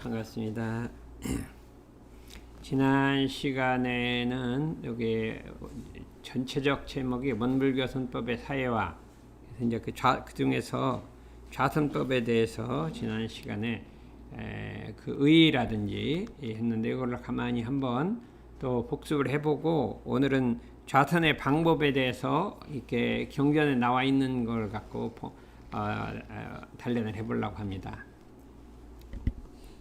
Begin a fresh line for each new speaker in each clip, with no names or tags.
반갑습니다. 지난 시간에는 여기 전체적 제목이 원불교 선법의 사회화, 그래서 이제 그 중에서 좌선법에 대해서 지난 시간에 그 의의라든지 했는데 이걸 가만히 한번 또 복습을 해보고 오늘은 좌선의 방법에 대해서 이렇게 경전에 나와 있는 걸 갖고 단련을 해보려고 합니다.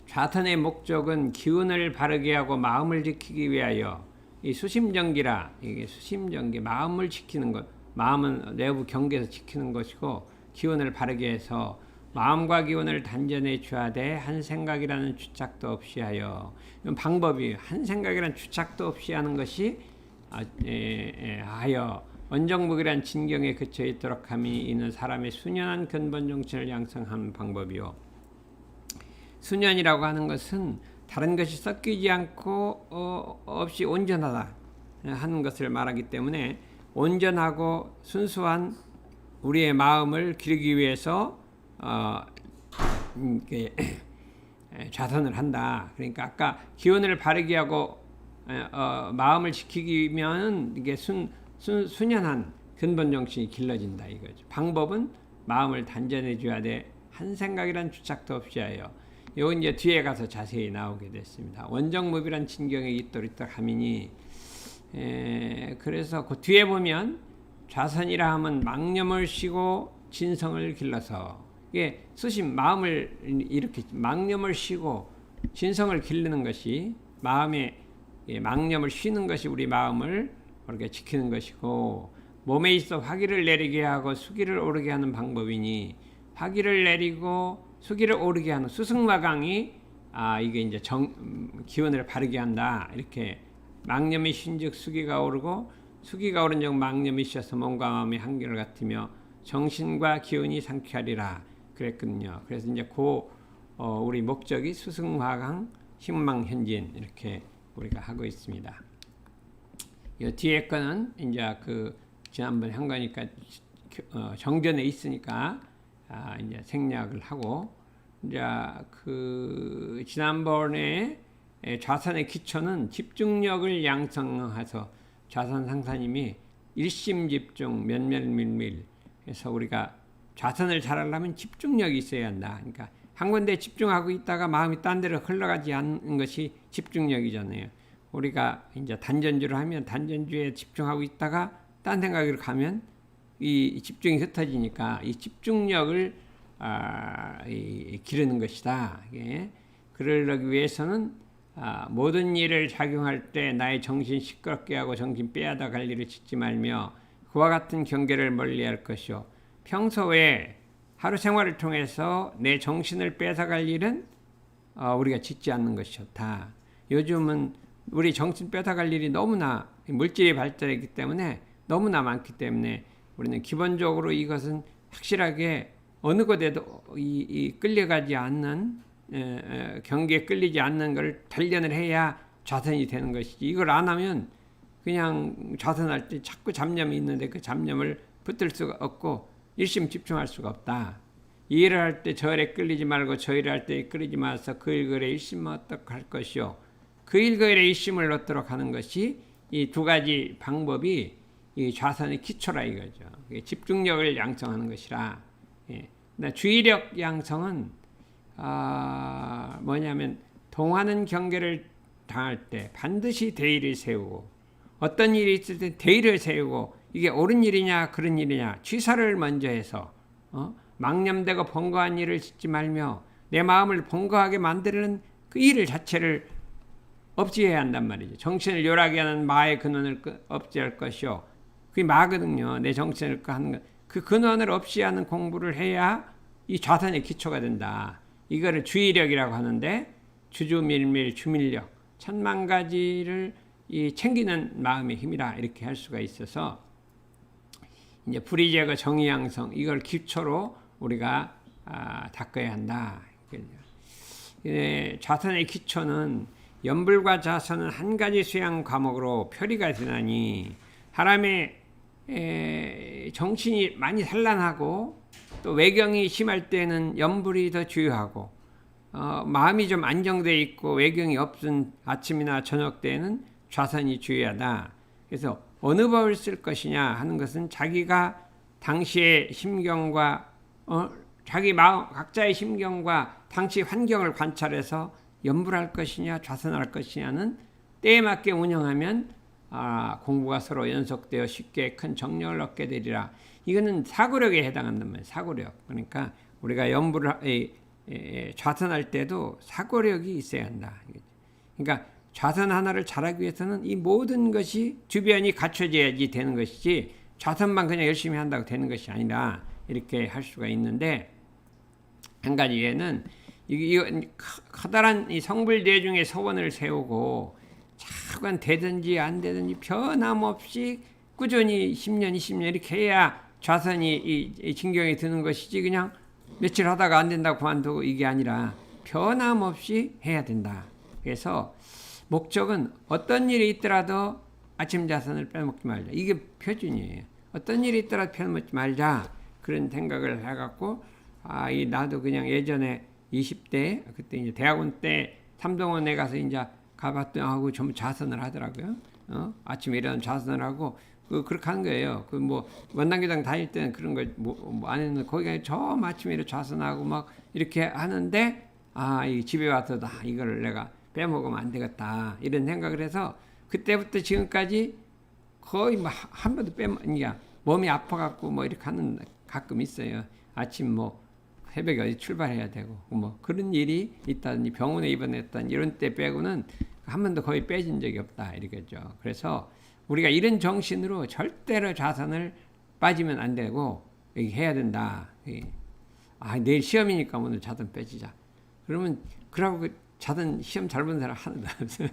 좌선의 목적은 기운을 바르게 하고 마음을 지키기 위하여 이 수심정기라, 이게 수심정기, 마음을 지키는 것, 마음은 내부 경계에서 지키는 것이고 기운을 바르게 해서 마음과 기운을 단전해 줘야 돼. 한 생각이라는 주착도 없이 하여. 이건 방법이 한 생각이라는 주착도 없이 하는 것이 하여 원정무기란 진경에 그쳐 있도록 함이 있는 사람의 순연한 근본 정신을 양성하는 방법이요. 순연이라고 하는 것은 다른 것이 섞이지 않고 없이 온전하다 하는 것을 말하기 때문에 온전하고 순수한 우리의 마음을 기르기 위해서 좌선을 한다. 그러니까 아까 기운을 바르게 하고 마음을 지키기면 이게 순연한 근본 정신이 길러진다 이거죠. 방법은 마음을 단전해 줘야 돼. 한 생각이란 주착도 없이 하여. 이건 이제 뒤에 가서 자세히 나오게 됐습니다. 원정무비란 진경에 있도록 하미니. 그래서 그 뒤에 보면 좌선이라 하면 망념을 쉬고 진성을 길러서, 이게 수심 마음을 이렇게 망념을 쉬고 진성을 기르는 것이, 마음에 망념을 쉬는 것이 우리 마음을 그렇게 지키는 것이고, 몸에 있어 화기를 내리게 하고 수기를 오르게 하는 방법이니, 화기를 내리고 수기를 오르게 하는 수승마강이 이게 이제 기운을 바르게 한다. 이렇게 망념이 쉰즉 수기가 오르고 수기가 오른즉 망념이 쉬어서 몸과 마음이 한결 같으며 정신과 기운이 상쾌하리라 그랬거든요. 그래서 이제 우리 목적이 수승화강 희망현진 이렇게 우리가 하고 있습니다. 이 뒤에 거는 이제 지난번에 한 거니까 정전에 있으니까 이제 생략을 하고, 이제 지난번에 좌선의 기초는 집중력을 양성해서 좌선 상사님이 일심집중 면면밀밀 해서 우리가 좌선을 잘하려면 집중력이 있어야 한다. 그러니까 한 군데 집중하고 있다가 마음이 딴 데로 흘러가지 않는 것이 집중력이잖아요. 우리가 이제 단전주를 하면 단전주에 집중하고 있다가 딴 생각으로 가면 이 집중이 흩어지니까 이 집중력을 기르는 것이다. 그러기 위해서는 모든 일을 작용할 때 나의 정신 시끄럽게 하고 정신 빼앗아 갈 일을 짓지 말며 그와 같은 경계를 멀리할 것이요. 평소에 하루 생활을 통해서 내 정신을 뺏어갈 일은 우리가 짓지 않는 것이 좋다. 요즘은 우리 정신 뺏어갈 일이 너무나 물질이 발달했기 때문에 너무나 많기 때문에 우리는 기본적으로 이것은 확실하게 어느 곳에도 끌려가지 않는, 경계에 끌리지 않는 걸 단련을 해야 좌선이 되는 것이지, 이걸 안 하면 그냥 좌선할 때 자꾸 잡념이 있는데 그 잡념을 붙들 수가 없고 일심 집중할 수가 없다. 이 일을 할 때 저 일에 끌리지 말고 저 일을 할 때 끌리지 말아서 그 일거리에 일심을 얻도록 할 것이요. 그 일거리에 일심을 얻도록 하는 것이 이 두 가지 방법이 이 좌선의 기초라 이거죠. 집중력을 양성하는 것이라. 주의력 양성은 뭐냐면 동하는 경계를 당할 때 반드시 대의를 세우고, 어떤 일이 있을 때 대의를 세우고, 이게 옳은 일이냐 그런 일이냐 취사를 먼저 해서 망념되고 번거한 일을 짓지 말며 내 마음을 번거하게 만드는 그 일 자체를 없애야 한단 말이죠. 정신을 요란하게 하는 마의 근원을 없애할 것이요. 그게 마거든요. 내 정신을 하는 것. 그 근원을 없이 하는 공부를 해야 이 좌선의 기초가 된다. 이거를 주의력이라고 하는데, 주주밀밀 주밀력, 천만 가지를 챙기는 마음의 힘이라 이렇게 할 수가 있어서, 이제 불의제거 정의양성 이걸 기초로 우리가 닦아야 한다. 좌선의 기초는 연불과 좌선은 한 가지 수양 과목으로 표리가 되나니, 사람의 정신이 많이 산란하고 또 외경이 심할 때는 연불이 더 주요하고, 마음이 좀 안정돼 있고 외경이 없은 아침이나 저녁 때에는 좌선이 중요하다. 그래서 어느 법을 쓸 것이냐 하는 것은 자기가 당시의 심경과 자기 마음 각자의 심경과 당시 환경을 관찰해서 염불할 것이냐 좌선할 것이냐는 때에 맞게 운영하면 공부가 서로 연속되어 쉽게 큰 정력을 얻게 되리라. 이거는 사고력에 해당한단 말이에요. 사고력. 그러니까 우리가 염불을 좌선할 때도 사고력이 있어야 한다. 그러니까 좌선 하나를 잘하기 위해서는 이 모든 것이 주변이 갖춰져야지 되는 것이지 좌선만 그냥 열심히 한다고 되는 것이 아니라 이렇게 할 수가 있는데, 한 가지 예는 이 커다란 이 성불대중의 서원을 세우고 차관 되든지 안 되든지 변함없이 꾸준히 10년, 20년 이렇게 해야 좌선이 이 진경에 드는 것이지, 그냥 며칠 하다가 안 된다고 그만두고 이게 아니라 변함없이 해야 된다. 그래서 목적은 어떤 일이 있더라도 아침 좌선을 빼먹지 말자. 이게 표준이에요. 어떤 일이 있더라도 빼먹지 말자. 그런 생각을 해갖고 나도 그냥 예전에 20대 그때 이제 대학원 때 삼동원에 가서 이제 가봤더니 하고 전부 좌선을 하더라고요. 아침에 일어나면 좌선을 하고 그렇게 하는 거예요. 그 뭐 원당교당 다닐 때는 그런 거 안 했는데 거기가 저 아침에 일어 좌선하고 막 이렇게 하는데 이 집에 와서도 이거를 내가 빼먹으면 안 되겠다 이런 생각을 해서 그때부터 지금까지 거의 뭐 한 번도 그러니까 몸이 아파갖고 뭐 이렇게 하는 가끔 있어요. 아침 뭐 새벽에 어디 출발해야 되고 뭐 그런 일이 있다든지 병원에 입원했다든지 이런 때 빼고는 한 번도 거의 빼진 적이 없다 이렇게죠. 그래서 우리가 이런 정신으로 절대로 좌선을 빠지면 안 되고 해야 된다. 내일 시험이니까 오늘 좌선 빼지자. 그러면 그러고 좌선 시험 잘 본 사람 하나도 없어요.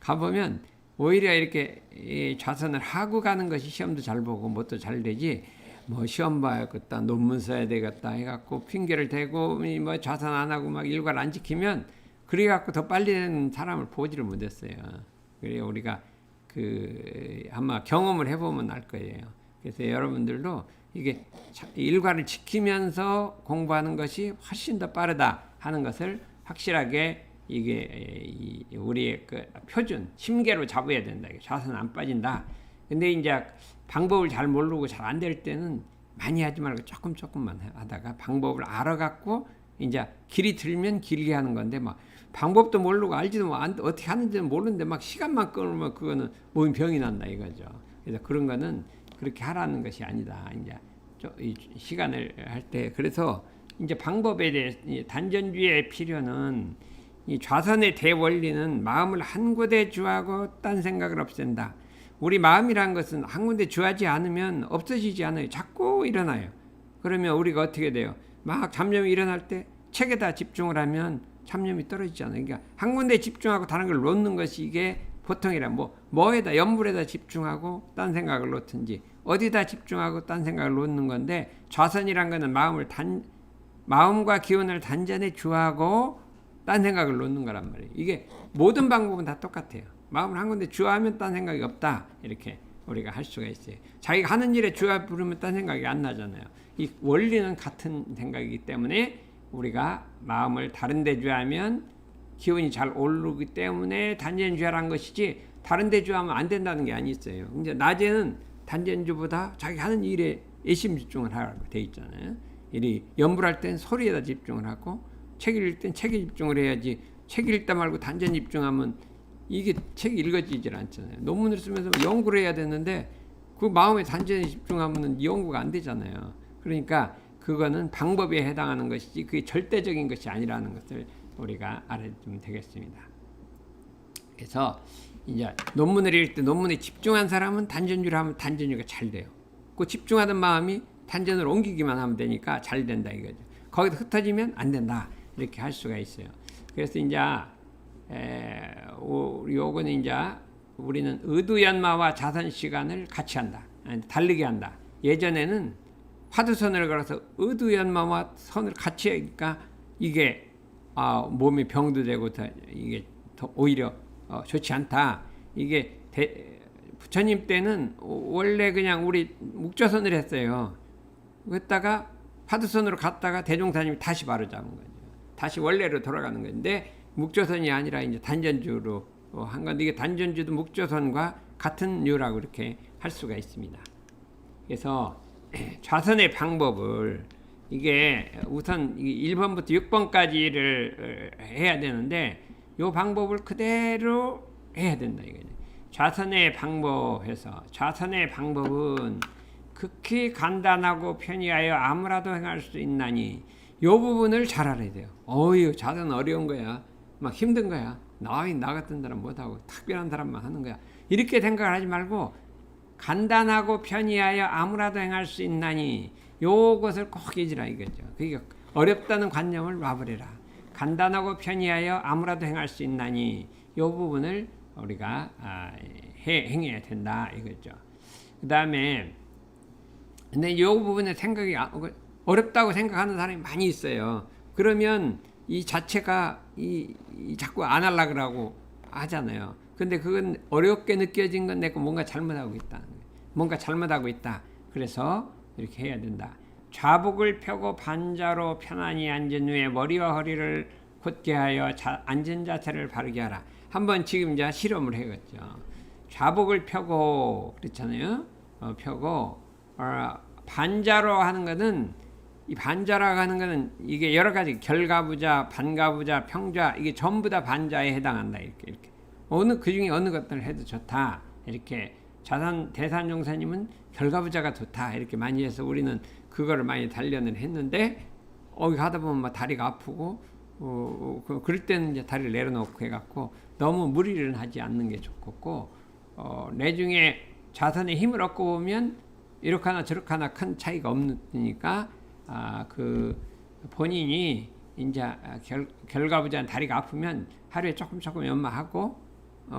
가보면 오히려 이렇게 좌선을 하고 가는 것이 시험도 잘 보고 뭣도 잘 되지, 뭐 시험 봐야겠다, 논문 써야 되겠다 해갖고 핑계를 대고 뭐 좌선 안 하고 막 일과를 안 지키면 그래갖고 더 빨리 되는 사람을 보지를 못했어요. 그래 우리가 아마 경험을 해보면 알 거예요. 그래서 여러분들도 이게 일과를 지키면서 공부하는 것이 훨씬 더 빠르다 하는 것을 확실하게 이게 우리의 그 표준 심계로 잡아야 된다. 좌선 안 빠진다. 근데 이제 방법을 잘 모르고 잘 안 될 때는 많이 하지 말고 조금만 하다가 방법을 알아갖고 이제 길이 들면 길게 하는 건데 막 방법도 모르고 알지도 어떻게 하는지는 모르는데 막 시간만 끌면 그거는 몸이 병이 난다 이거죠. 그래서 그런 거는 그렇게 하라는 것이 아니다. 이제 이 시간을 할 때 그래서 이제 방법에 대해 단전주의의 필요는 이 좌선의 대원리는 마음을 한 곳에 주하고 딴 생각을 없앤다. 우리 마음이란 것은 한 군데 주하지 않으면 없어지지 않아요. 자꾸 일어나요. 그러면 우리가 어떻게 돼요? 막 잡념이 일어날 때 책에다 집중을 하면 잡념이 떨어지잖아요. 그러니까 한 군데 집중하고 다른 걸 놓는 것이 이게 보통이라 뭐에다 염불에다 집중하고 딴 생각을 놓든지 어디다 집중하고 딴 생각을 놓는 건데, 좌선이란 거는 마음과 기운을 단전에 주하고 딴 생각을 놓는 거란 말이에요. 이게 모든 방법은 다 똑같아요. 마음을 한 군데 주하면 딴 생각이 없다. 이렇게 우리가 할 수가 있어요. 자기가 하는 일에 주하 부르면 딴 생각이 안 나잖아요. 이 원리는 같은 생각이기 때문에 우리가 마음을 다른 데 주하면 기운이 잘 오르기 때문에 단전주하라는 것이지 다른 데 주하면 안 된다는 게 아니었어요. 이제 낮에는 단전주보다 자기 하는 일에 예심 집중을 하라고 돼 있잖아요. 일이 염불할 땐 소리에다 집중을 하고 책 읽을 땐 책에 집중을 해야지, 책 읽다 말고 단전 집중하면 이게 책이 읽어지질 않잖아요. 논문을 쓰면서 연구를 해야 되는데 그 마음의 단전에 집중하면 연구가 안 되잖아요. 그러니까 그거는 방법에 해당하는 것이지 그게 절대적인 것이 아니라는 것을 우리가 알아주면 되겠습니다. 그래서 이제 논문을 읽을 때 논문에 집중한 사람은 단전주를 하면 단전주가 잘 돼요. 그 집중하던 마음이 단전으로 옮기기만 하면 되니까 잘 된다 이거죠. 거기서 흩어지면 안 된다 이렇게 할 수가 있어요. 그래서 이제 요거는 이제 우리는 의두연마와 자선 시간을 같이 한다. 다르게 한다. 예전에는 화두선을 걸어서 의두연마와 선을 같이 하니까 이게 몸이 병도 되고 이게 더 오히려 좋지 않다. 이게 부처님 때는 원래 그냥 우리 묵조선을 했어요. 그랬다가 화두선으로 갔다가 대종사님이 다시 바로 잡은 거죠. 다시 원래로 돌아가는 건데 묵조선이 아니라 이제 단전주로 한 건데 이게 단전주도 묵조선과 같은 류라고 이렇게 할 수가 있습니다. 그래서 좌선의 방법을 이게 우선 1번부터 6번까지를 해야 되는데 이 방법을 그대로 해야 된다 이거죠. 좌선의 방법에서 좌선의 방법은 극히 간단하고 편리하여 아무라도 행할 수 있나니 이 부분을 잘 알아야 돼요. 어휴 좌선 어려운 거야. 막 힘든 거야. 나 같은 사람 못하고 특별한 사람만 하는 거야. 이렇게 생각을 하지 말고 간단하고 편리하여 아무라도 행할 수 있나니 요것을 꼭 잊으라 이거죠. 그러니까 어렵다는 관념을 놔버려라. 간단하고 편리하여 아무라도 행할 수 있나니 요 부분을 우리가 행해야 된다 이거죠. 그 다음에 근데 이 부분에 생각이 어렵다고 생각하는 사람이 많이 있어요. 그러면 이 자체가 자꾸 안 하려고 그러고 하잖아요. 근데 그건 어렵게 느껴진 건 내가 뭔가 잘못하고 있다. 뭔가 잘못하고 있다. 그래서 이렇게 해야 된다. 좌복을 펴고 반자로 편안히 앉은 후에 머리와 허리를 곧게 하여 앉은 자세를 바르게 하라. 한번 지금 이제 실험을 해야겠죠. 좌복을 펴고 그렇잖아요. 펴고 반자로 하는 것은 이 반자라고 하는 것은 이게 여러 가지 결가부자, 반가부자, 평좌 이게 전부 다 반자에 해당한다 이렇게 어느 그 중에 어느 것들을 해도 좋다 이렇게 대산종사님은 결가부자가 좋다 이렇게 많이 해서 우리는 그거를 많이 단련을 했는데 하다 보면 막 다리가 아프고 그럴 때는 이제 다리를 내려놓고 해갖고 너무 무리를 하지 않는 게 좋겠고 내중에 자선에 힘을 얻고 보면 이렇게 하나 저렇게 하나 큰 차이가 없으니까 그 본인이 이제 결과부자는 다리가 아프면 하루에 조금 연마하고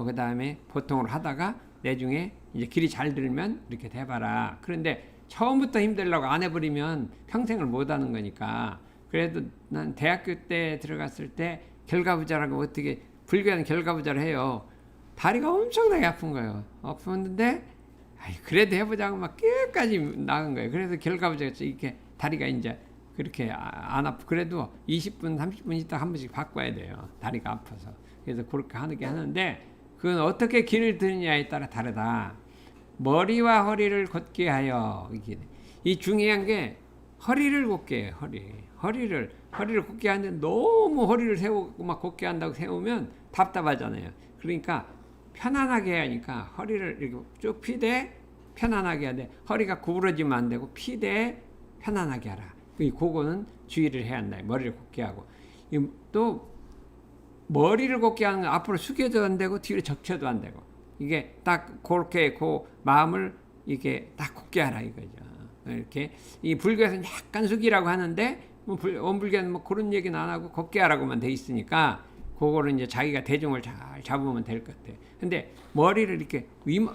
그 다음에 보통으로 하다가 내중에 이제 길이 잘 들면 이렇게 돼봐라. 그런데 처음부터 힘들라고 안 해버리면 평생을 못 하는 거니까. 그래도 난 대학교 때 들어갔을 때 결과부자라고 어떻게 불교는 결과부자를 해요. 다리가 엄청나게 아픈 거예요. 아프는데 그래도 해보자고 막 끝까지 나간 거예요. 그래서 결과부자가 이렇게 다리가 이제 그렇게 안 아프. 그래도 20분, 30분 있다 한 번씩 바꿔야 돼요. 다리가 아파서. 그래서 그렇게 하는데 그건 어떻게 길을 드느냐에 따라 다르다. 머리와 허리를 곧게 하여 이 중요한 게 허리를 곧게 해요. 허리를 곧게 하는데 너무 허리를 세우고 막 곧게 한다고 세우면 답답하잖아요. 그러니까 편안하게 해야 하니까 허리를 이렇게 쭉 피되 편안하게 해야 돼. 허리가 구부러지면 안 되고 피되 편안하게 하라. 그거는 주의를 해야 한다. 머리를 곧게 하고 또 머리를 곧게 하는 건 앞으로 숙여도 안 되고 뒤로 적혀도 안 되고 이게 딱 그렇게 그 마음을 이게 딱 곧게 하라 이거죠. 이렇게 이 불교에서는 약간 숙이라고 하는데 원불교는 뭐 그런 얘기는 안 하고 곧게 하라고만 돼 있으니까 그거를 이제 자기가 대중을 잘 잡으면 될 것 같아요. 근데 머리를 이렇게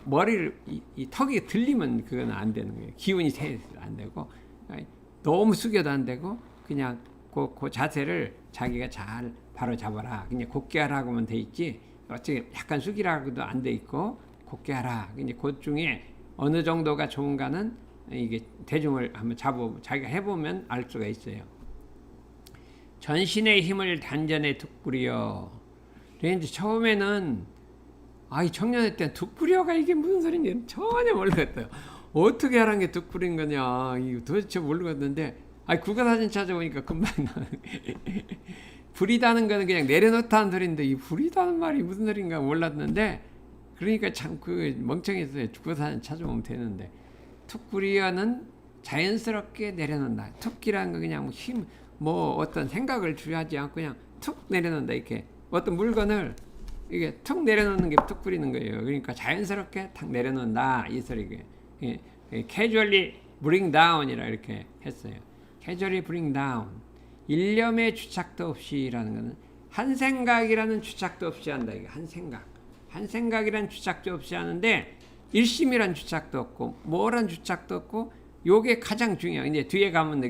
머리를 이 턱이 들리면 그건 안 되는 거예요. 기운이 세서 안 되고 너무 숙여도 안 되고 그냥 그 자세를 자기가 잘 바로 잡아라. 그냥 곧게 하라고 하면 돼 있지. 어떻게 약간 숙이라고도 안 돼 있고 곧게 하라. 이제 그 중에 어느 정도가 좋은가는 이게 대중을 한번 자기가 해보면 알 수가 있어요. 전신의 힘을 단전에 득부려. 이제 처음에는 청년회 때 득부려가 이게 무슨 소리인지 전혀 몰랐어요. 어떻게 하라는 게 득부린 거냐 이거 도대체 모르겠는데 국어사전 찾아보니까 금방 부리다는 거는 그냥 내려놓다는 소리인데 이 부리다는 말이 무슨 소리인가 몰랐는데 그러니까 참 그 멍청했어요. 국어사전 찾아보면 되는데 툭부리어는 자연스럽게 내려놓는다. 툭기라는 거 그냥 어떤 생각을 주하지 않고 그냥 툭 내려놓는다. 이렇게 어떤 물건을 이게 툭 내려놓는 게 툭 부리는 거예요. 그러니까 자연스럽게 탁 내려놓는다 이 소리게. casually bring down이라 이렇게 했어요. casually bring down. 일념의 주착도 없이라는 것은 한 생각이라는 주착도 없이 한다. 이게 한 생각이라는 주착도 없이 하는데 일심이란 주착도 없고 뭐란 주착도 없고 요게 가장 중요해요. 이제 뒤에 가면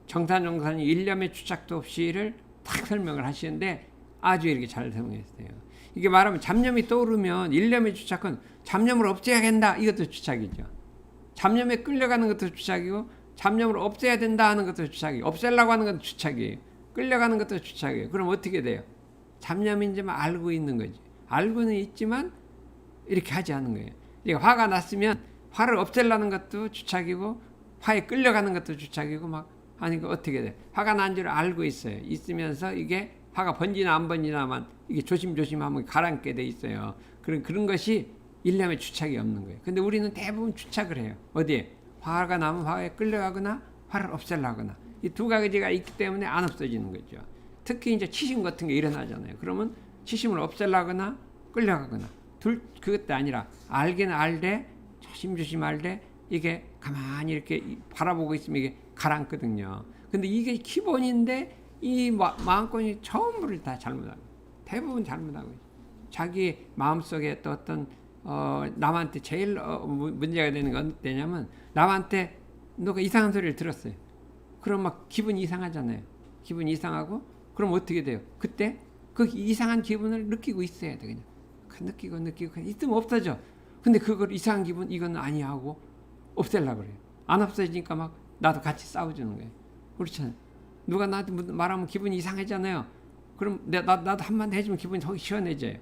정산종사님 일념의 주착도 없이를 딱 설명을 하시는데 아주 이렇게 잘 설명했어요. 이게 말하면 잡념이 떠오르면 일념의 주착은 잡념을 없애야 된다. 이것도 주착이죠. 잡념에 끌려가는 것도 주착이고 잡념을 없애야 된다 하는 것도 주착이고 없애려고 하는 것도 주착이에요. 끌려가는 것도 주착이에요. 그럼 어떻게 돼요? 잡념인지만 알고 있는 거지. 알고는 있지만 이렇게 하지 않는 거예요. 그러니까 화가 났으면 화를 없애려는 것도 주착이고 화에 끌려가는 것도 주착이고 막 하니까 어떻게 돼? 화가 난 줄 알고 있어요. 있으면서 이게 화가 번지나 안 번지나만 이게 조심조심하면 가라앉게 돼 있어요. 그런 것이 일념의 주착이 없는 거예요. 근데 우리는 대부분 주착을 해요. 어디에? 화가 나면 화에 끌려가거나 화를 없애려거나 이 두 가지가 있기 때문에 안 없어지는 거죠. 특히 이제 치심 같은 게 일어나잖아요. 그러면 치심을 없애려거나 끌려가거나 그것도 아니라 알기는 알되 조심조심 알되 이게 가만히 이렇게 바라보고 있으면 이게 가라앉거든요. 근데 이게 기본인데 이 마음권이 전부를 다 잘못하고 대부분 잘못하고 자기 마음속에 또 어떤 남한테 제일 문제가 되는 건 어때냐면 남한테 누가 이상한 소리를 들었어요. 그럼 막 기분이 이상하잖아요. 기분이 이상하고 그럼 어떻게 돼요? 그때 그 이상한 기분을 느끼고 있어야 돼. 그냥 느끼고 있으면 없어져. 근데 그걸 이상한 기분 이건 아니야 하고 없애려고 그래요. 안 없어지니까 막 나도 같이 싸워주는 거예요. 그렇잖아요. 누가 나한테 말하면 기분이 이상하잖아요. 그럼 나도 한마디 해주면 기분이 더 시원해져요.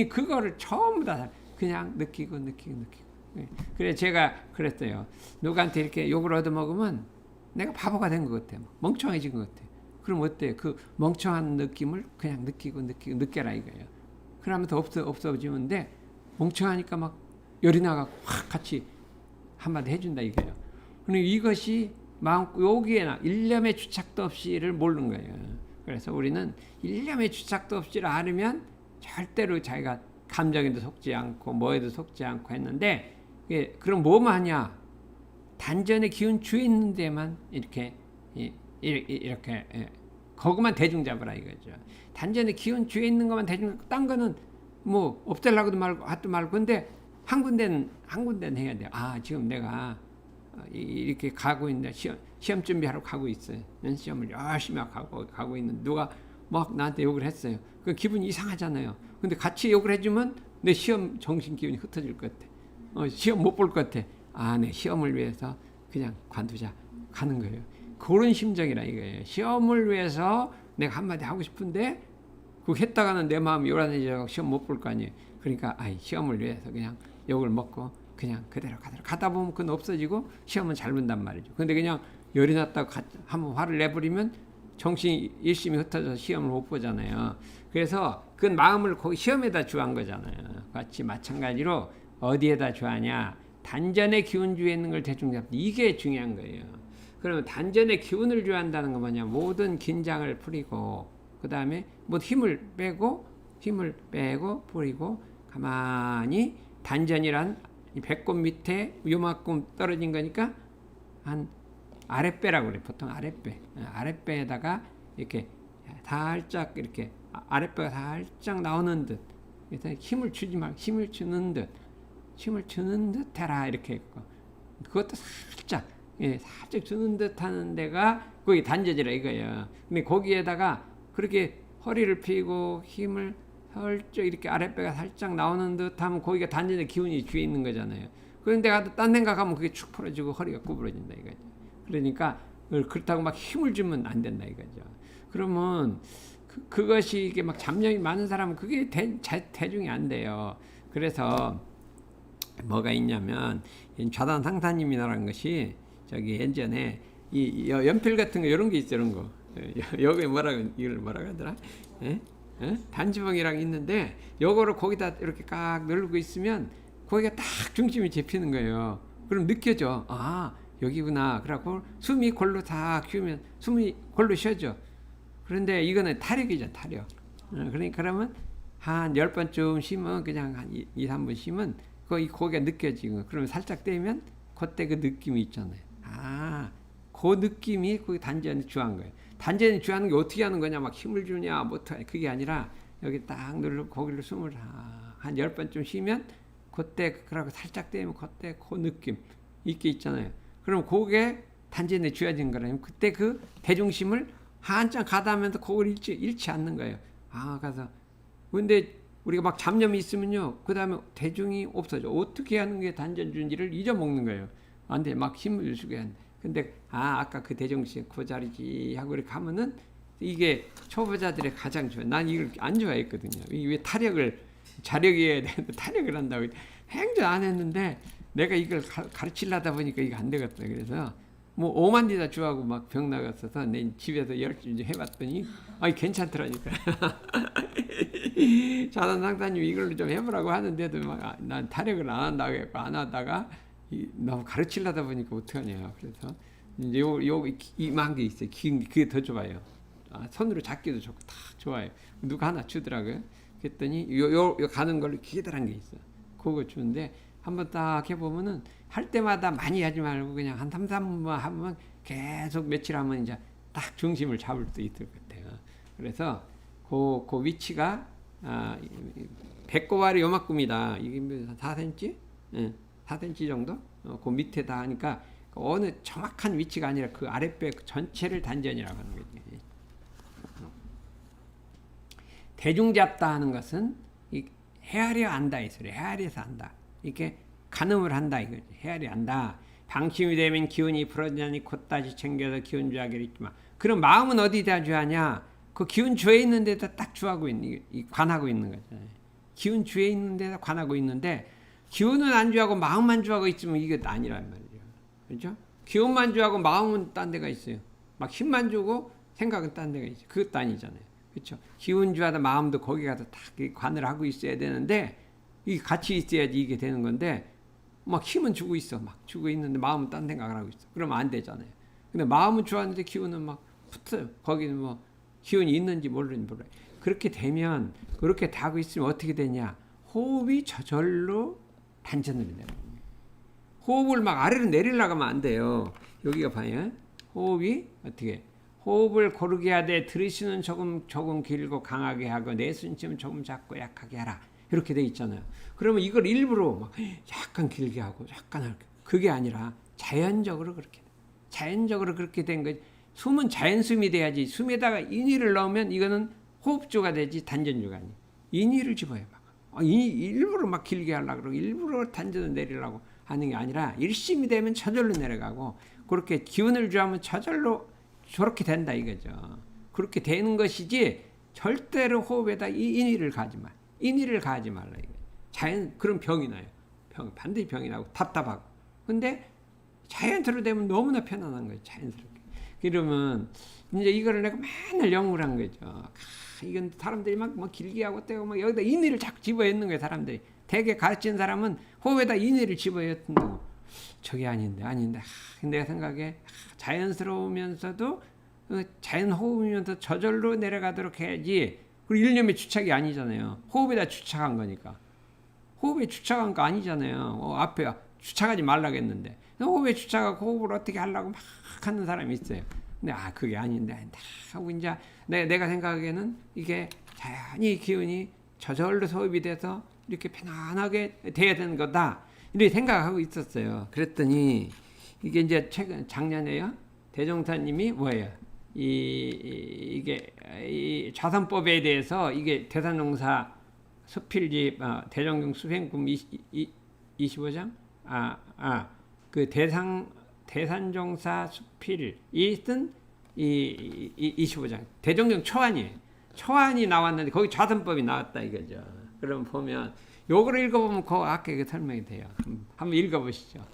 그거를 전부 다 그냥 느끼고. 그래 제가 그랬어요. 누구한테 이렇게 욕을 얻어먹으면 내가 바보가 된 것 같아요. 멍청해진 것 같아요. 그럼 어때요? 그 멍청한 느낌을 그냥 느껴라 이거예요. 그러면서 없어지면 돼. 멍청하니까 막 열이 나가고 확 같이 한마디 해준다 이거예요. 그러니까 이것이 마음 여기에나 일념의 주착도 없이를 모르는 거예요. 그래서 우리는 일념의 주착도 없이를 알으면 절대로 자기가 감정에도 속지 않고 뭐에도 속지 않고 했는데 그럼 뭐만 하냐? 단전의 기운 주에 있는 데만 이렇게 거기만 대중 잡으라 이거죠. 단전의 기운 주에 있는 것만 대중 잡고 딴 거는 뭐 없애려고도 말고 하도 말고 근데 한 군데는 해야 돼요. 지금 내가 이렇게 가고 있는데 시험 준비하러 가고 있어요. 시험을 열심히 가고 있는 누가 막 나한테 욕을 했어요. 그 기분이 이상하잖아요. 근데 같이 욕을 해주면 내 시험 정신 기운이 흩어질 것 같아. 시험 못 볼 것 같아. 내 시험을 위해서 그냥 관두자 가는 거예요. 그런 심정이라 이거예요. 시험을 위해서 내가 한마디 하고 싶은데 그거 했다가는 내 마음이 요란해져 시험 못 볼 거 아니에요. 그러니까 시험을 위해서 그냥 욕을 먹고 그냥 그대로 가다 보면 그건 없어지고 시험은 잘 본단 말이죠. 근데 그냥 열이 났다고 한번 화를 내버리면 정신이 일심이 흩어져서 시험을 못 보잖아요. 그래서 그 마음을 거기 시험에다 주한 거잖아요. 같이 마찬가지로 어디에다 주하냐? 단전의 기운 주에 있는 걸 대충 잡는 이게 중요한 거예요. 그러면 단전의 기운을 주한다는 건 뭐냐? 모든 긴장을 풀이고 그 다음에 뭐 힘을 빼고 풀이고 가만히 단전이란 배꼽 밑에 요만큼 떨어진 거니까 한 아랫배라고 그래. 보통 아랫배에다가 이렇게 살짝 이렇게 아랫배가 살짝 나오는 듯 힘을 주지 말고 힘을 주는 듯 해라 이렇게 했고 그것도 살짝 주는 듯 하는 데가 거기 단전이라 이거예요. 근데 거기에다가 그렇게 허리를 펴고 힘을 살짝 이렇게 아랫배가 살짝 나오는 듯 하면 거기가 단전의 기운이 뒤에 있는 거잖아요. 그런데 가도 딴 생각하면 그게 축 풀어지고 허리가 구부러진다 이거죠. 그러니까 그렇다고 막 힘을 주면 안 된다 이거죠. 그러면 그것이 이게 막 잡념이 많은 사람은 그게 대중이 안 돼요. 그래서 뭐가 있냐면 좌단 상사님이라는 것이 저기 예전에 이 연필 같은 거 이런 게 있어 이런 거 여기 이걸 뭐라고 하더라? 단지봉이랑 있는데 요거를 거기다 이렇게 깍 누르고 있으면 거기가 딱 중심이 잡히는 거예요. 그럼 느껴져. 여기구나. 그래갖고 숨이 골로 다 키우면 숨이 골로 쉬어져. 그런데 이거는 타력이죠, 타력. 그러면 한 10번쯤 쉬면 그냥 한 2, 3분 쉬면 거기가 느껴지고 그러면 살짝 떼면 그때 그 느낌이 있잖아요. 그 느낌이 거기 단전에 주한 거예요. 단전에 주하는 게 어떻게 하는 거냐, 막 힘을 주냐, 그게 아니라 여기 딱 누르고 거기를 숨을 한 10번쯤 쉬면 그때 그러고 살짝 떼면 그때 그 느낌 있게 있잖아요. 그럼 그게 단전에 주어진 거라면 그때 그 대중심을 한참 가다하면서 그걸 잃지 않는 거예요. 그래서 근데 우리가 막 잡념이 있으면요, 그 다음에 대중이 없어져. 어떻게 하는 게 단전 준지를 잊어먹는 거예요. 안 돼, 막 힘을 주게 안 돼. 근데 아까 그 대중심 그 자리지 하고 이렇게 하면은 이게 초보자들의 가장 좋아. 난 이걸 안 좋아했거든요. 이게 왜 자력이어야 되는데 타력을 한다고 행정 안 했는데 내가 이걸 가르치려다 보니까 이거 안 되겠다. 그래서 뭐 5만 디다 주하고 막 병 나갔어서 내 집에서 열심히 해봤더니 아니 괜찮더라니까. 자단 상사님 이걸로 좀 해보라고 하는데도 막 난 타력을 안 한다고 했고 안 하다가 너무 가르치려다 보니까 어떡하냐. 그래서 이제 이만 게 있어요. 그게 더 좋아요. 손으로 잡기도 좋고 다 좋아요. 누가 하나 주더라고요. 그랬더니 요 가는 걸로 기다란 게 있어. 그거 주는데 한번 딱 해보면은 할 때마다 많이 하지 말고 그냥 한 3-4분만 하면 계속 며칠 하면 이제 딱 중심을 잡을 수 있을 것 같아요. 그래서 그 위치가 배꼽알이 요만큼이다. 이게 4cm? 네, 4cm 정도? 그 밑에다 하니까 어느 정확한 위치가 아니라 그 아랫배 전체를 단전이라고 하는 거지. 대중 잡다 하는 것은 헤아려 안다 이 소리. 헤아려서 안다. 이렇게 가늠을 한다 이거지. 헤아려 안다. 방심이 되면 기운이 풀어지니 곧다시 챙겨서 기운 주하기를 있지만 그럼 마음은 어디다 주하냐? 그 기운 주에 있는 데다 딱 주하고 있는 관하고 있는 거잖아요. 기운 주에 있는 데다 관하고 있는데 기운은 안 주하고 마음만 주하고 있으면 이게 아니란 말이죠. 그렇죠? 기운만 주하고 마음은 딴 데가 있어요. 막 힘만 주고 생각은 딴 데가 있어요. 그것도 아니잖아요. 그렇죠? 기운 주하다 마음도 거기 가서 딱 관을 하고 있어야 되는데 이 같이 있어야지 이게 되는 건데 막 힘은 주고 있어. 막 주고 있는데 마음은 딴 생각을 하고 있어. 그러면 안 되잖아요. 근데 마음은 주었는데 기운은 막 붙어요. 거기는 뭐 기운이 있는지 모르는지 몰라요. 그렇게 되면 그렇게 하고 있으면 어떻게 되냐? 호흡이 저절로 단전으로 내려갑니다. 호흡을 막 아래로 내리려고 하면 안 돼요. 여기가 봐요. 호흡이 어떻게? 호흡을 고르게 하되 들이쉬는 조금 길고 강하게 하고 내쉬는 조금 작고 약하게 하라. 이렇게 돼 있잖아요. 그러면 이걸 일부러 막 약간 길게 하고 약간 하고 그게 아니라 자연적으로 그렇게 자연적으로 그렇게 된 거지. 숨은 자연숨이 돼야지. 숨에다가 인위를 넣으면 이거는 호흡주가 되지 단전주가 아니에요. 인위를 집어요. 막. 일부러 막 길게 하려고 그러고 일부러 단전을 내리려고 하는 게 아니라 일심이 되면 저절로 내려가고 그렇게 기운을 주하면 저절로 저렇게 된다 이거죠. 그렇게 되는 것이지 절대로 호흡에다 인위를 가지 마. 인위를 가하지 말라 이거. 자연 그런 병이 나요. 반드시 병이 나고 답답하고. 근데 자연스럽게 되면 너무나 편안한 거예요. 자연스럽게. 그러면 이제 이거를 내가 맨날 연구를 한 거죠. 이건 사람들이 막 뭐 길게 하고 떼고 막 여기다 인위를 자꾸 집어넣는 거예요. 사람들이. 대개 가르치는 사람은 호흡에다 인위를 집어넣는다고. 저게 아닌데. 내가 생각에 자연스러우면서도 자연 호흡이면서 저절로 내려가도록 해야지. 그리고 일념의 주착이 아니잖아요. 호흡에다 주착한 거니까. 호흡에 주착한 거 아니잖아요. 앞에 주착하지 말라고 했는데. 호흡에 주착하고 호흡을 어떻게 하려고 막 하는 사람이 있어요. 근데 그게 아닌데 하고 이제 내가 생각하기에는 이게 자연히 기운이 저절로 소흡이 돼서 이렇게 편안하게 돼야 되는 거다. 이렇게 생각하고 있었어요. 그랬더니 이게 이제 작년에요. 대종사님이 뭐예요? 이게 좌선법에 대해서 이게 대산종사 수필집 대정경 수행품 25장 그 대산종사 수필이 쓴 25장 대정경 초안이에요. 초안이 나왔는데 거기 좌선법이 나왔다 이거죠. 그럼 보면 요거를 읽어보면 그 아까 그 설명이 돼요. 한번 읽어보시죠.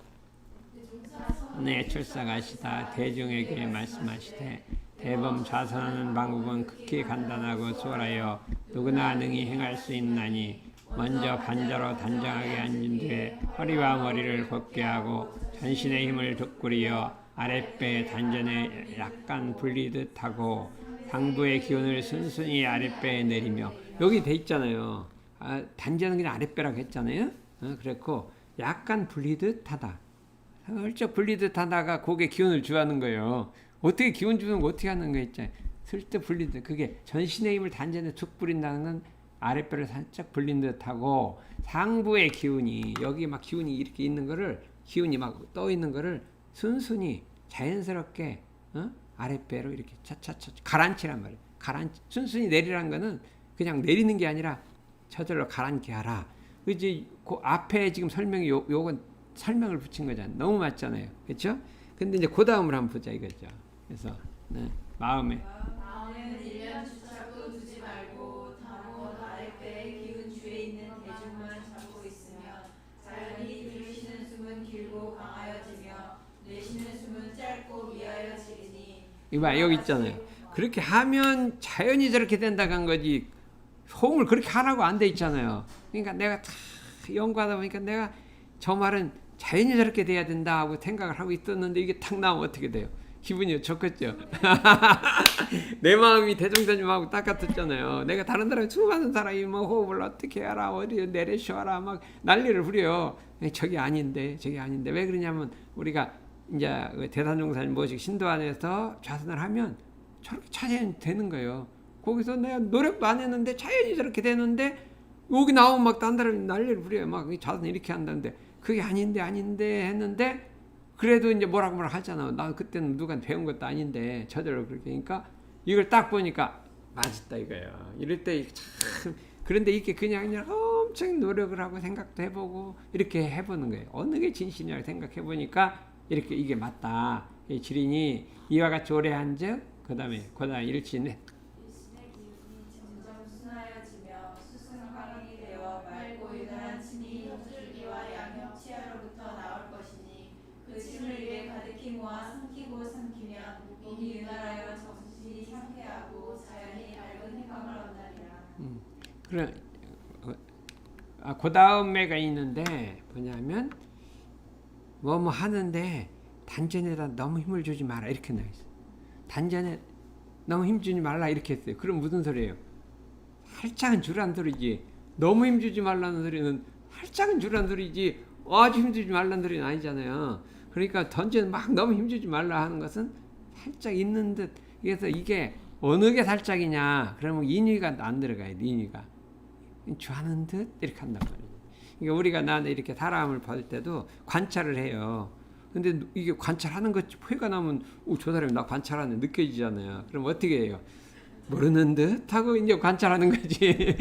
네, 출사가시다 대중에게 말씀하시되 대범 좌선하는 방법은 극히 간단하고 수월하여 누구나 능히 행할 수 있나니 먼저 반자로 단정하게 앉은 뒤에 허리와 머리를 곧게 하고 전신의 힘을 돋구리어 아랫배 단전에 약간 불리듯 하고 상부의 기운을 순순히 아랫배에 내리며 여기 돼 있잖아요. 단전은 그냥 아랫배라고 했잖아요. 그랬고 약간 불리듯 하다. 슬쩍 불리듯 하다가 거기에 기운을 주하는 거예요. 어떻게 기운 주는 거 어떻게 하는 거 있잖아요. 슬쩍 불리듯 그게 전신의 힘을 단전에 툭 뿌린다는 건 아랫배를 살짝 불린 듯하고 상부의 기운이 여기 막 기운이 이렇게 있는 거를 기운이 막 떠 있는 거를 순순히 자연스럽게 아랫배로 이렇게 차차차 가라앉히란 말이에요. 순순히 내리라는 거는 그냥 내리는 게 아니라 저절로 가라앉게 하라. 그지 그 앞에 지금 설명이 요건 설명을 붙인 거잖아요. 너무 맞잖아요. 그렇죠? 근데 이제 그 다음을 한번 보자 이거죠. 그래서 마음에
너는 1년 붙잡고 두지 말고 다모 다렉배의 기운 주에 있는 대중만 잡고 있으면 자연히 들이쉬는 숨은 길고 강하여지며 내쉬는 숨은 짧고 미하여지리니.
이봐 여기 있잖아요. 그렇게 하면 자연히 저렇게 된다고 한 거지 호흡을 그렇게 하라고 안 돼 있잖아요. 그러니까 내가 다 연구하다 보니까 내가 저 말은 자연히 저렇게 돼야 된다 하고 생각을 하고 있었는데 이게 탁 나오면 어떻게 돼요? 기분이 좋겠죠. 내 마음이 대종사님하고 똑같았잖아요. 내가 다른 사람 수많은 사람이 뭐 호흡을 어떻게 하라 어디 내려쉬어라 막 난리를 부려요. 저게 아닌데 왜 그러냐면 우리가 이제 대산종사님 모시고 신도 안에서 좌선을 하면 저렇게 자연히 되는 거예요. 거기서 내가 노력도 안 했는데 자연히 저렇게 되는데 여기 나오면 막 딴 사람이 난리를 부려요. 막 좌선 이렇게 한다는데 그게 아닌데 했는데 그래도 이제 뭐라고 하잖아. 나 그때는 누가 배운 것도 아닌데 저절로 그렇게 하니까 이걸 딱 보니까 맞았다 이거예요. 이럴 때 참 그런데 이게 그냥 엄청 노력을 하고 생각도 해보고 이렇게 해보는 거예요. 어느 게 진실이냐고 생각해 보니까 이렇게 이게 맞다. 이 지린이 이와 같이 오래 한즉 그다음에 일신에
일신의 기운이 점점 순하여지며 수승강이 되어 맑고 유달한 침이 혀줄기와 양옆 치아로부터 나올 것이니 그 침을 입에 가득히 모아 삼키면 몸이 유달하여 정신이 상쾌하고 자연히 밝은 해감을 얻나리라.
그래 그 다음에가 있는데 뭐냐면 뭐 하는데 단전에다 너무 힘을 주지 마라 이렇게 나와 있어. 단전에 너무 힘 주지 말라 이렇게 했어요. 그럼 무슨 소리예요? 살짝은 주란 소리지. 너무 힘 주지 말라는 소리는 살짝은 주란 소리지 아주 힘 주지 말라는 소리는 아니잖아요. 그러니까 던전 막 너무 힘 주지 말라 하는 것은 살짝 있는 듯. 그래서 이게 어느 게 살짝이냐? 그러면 인위가 안 들어가요. 인위가 주하는 듯 이렇게 한단 말이에요. 그러니까 우리가 나는 이렇게 사람을 볼 때도 관찰을 해요. 근데 이게 관찰하는 것 표가 나면 저 사람이 나 관찰하는 느껴지잖아요. 그럼 어떻게 해요? 모르는 듯 하고 이제 관찰하는 거지.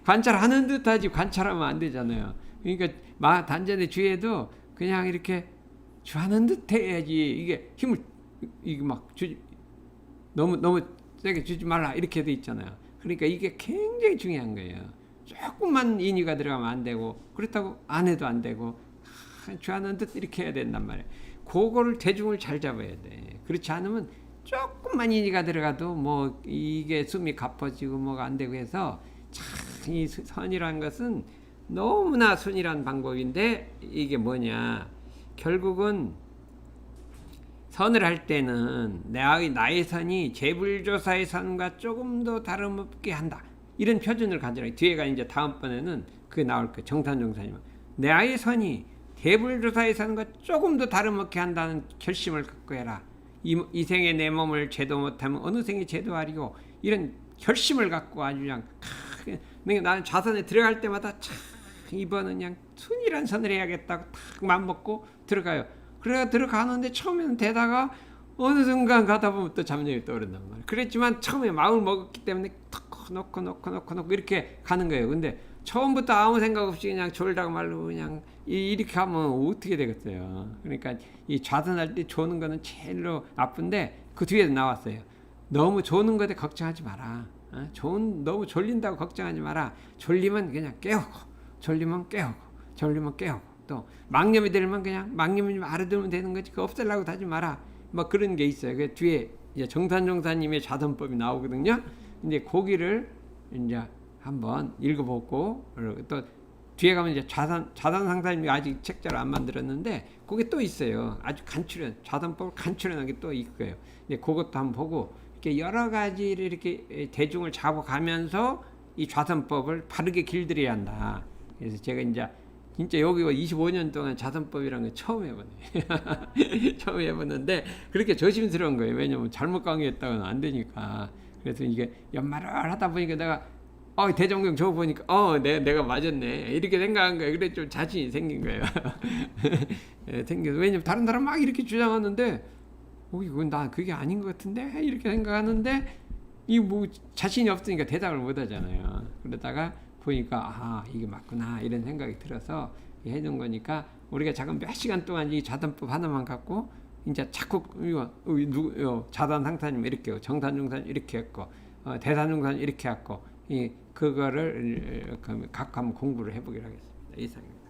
관찰하는 듯 하지 관찰하면 안 되잖아요. 그러니까 단전의 주에도 그냥 이렇게 주하는 듯 해야지. 이게 힘을 이게 막 주지 너무 세게 주지 말라 이렇게 돼 있잖아요. 그러니까 이게 굉장히 중요한 거예요. 조금만 인위가 들어가면 안 되고 그렇다고 안 해도 안 되고 주하는 듯 이렇게 해야 된단 말이에요. 그거를 대중을 잘 잡아야 돼. 그렇지 않으면 조금만 인위가 들어가도 뭐 이게 숨이 가빠지고 뭐가 안 되고 해서 참 이 선이라는 것은 너무나 순이란 방법인데 이게 뭐냐 결국은 선을 할 때는 나의 선이 재불조사의 선과 조금 더 다름없게 한다. 이런 표준을 가지라. 뒤에가 이제 다음번에는 그게 나올 거예요. 정산정산이면 나의 선이 재불조사의 선과 조금 더 다름없게 한다는 결심을 갖고 해라. 이 생에 내 몸을 제도 못하면 어느 생에 제도하리고 이런 결심을 갖고 아주 그냥 나는 좌선에 들어갈 때마다 참 이번은 그냥 순이란 선을 해야겠다고 탁 마음먹고 들어가요. 그래 들어가는데 처음에는 되다가 어느 순간 가다 보면 또 잡념이 떠오른단 말이에요. 그랬지만 처음에 마음을 먹었기 때문에 턱 놓고 이렇게 가는 거예요. 근데 처음부터 아무 생각 없이 그냥 졸다가 말로 그냥 이렇게 하면 어떻게 되겠어요. 그러니까 이 좌선할 때 조는 거는 제일로 나쁜데 그 뒤에도 나왔어요. 너무 조는 것에 걱정하지 마라. 너무 졸린다고 걱정하지 마라. 졸리면 그냥 깨우고 졸리면 깨우고 또 망념이 들면 그냥 망념이 좀 알아들으면 되는 거지 그 없애려고 하지 마라. 뭐 그런 게 있어요. 그 뒤에 이제 정산정사님의 좌선법이 나오거든요. 이제 고기를 이제 한번 읽어보고 또 뒤에 가면 이제 좌선상사님이 아직 책자를 안 만들었는데 그게 또 있어요. 아주 좌선법을 간추려는 게 또 있고요. 이제 그것도 한번 보고 이렇게 여러 가지를 이렇게 대중을 잡아가면서 이 좌선법을 바르게 길들여야 한다. 그래서 제가 이제 진짜 여기 25년 동안 좌선법이라는 걸 처음 해보네. 처음 해보는데 그렇게 조심스러운 거예요. 왜냐면 잘못 강의했다고는 안 되니까. 그래서 이게 연말을 하다 보니까 내가 대종경 저거 보니까 내가 맞았네 이렇게 생각한 거예요. 그래 좀 자신이 생긴 거예요. 생겨서 왜냐면 다른 사람 막 이렇게 주장하는데 이건 나 그게 아닌 것 같은데 이렇게 생각하는데 이 뭐 자신이 없으니까 대답을 못 하잖아요. 그러다가 보니까 이게 맞구나 이런 생각이 들어서 해준 거니까 우리가 잠깐 몇 시간 동안 이 좌선법 하나만 갖고 이제 자꾸 이거 자단상사님 이렇게 하고 정산중산 이렇게 했고 대산중산 이렇게 했고 이 그거를 각 한번 공부를 해보기로 하겠습니다. 이상입니다.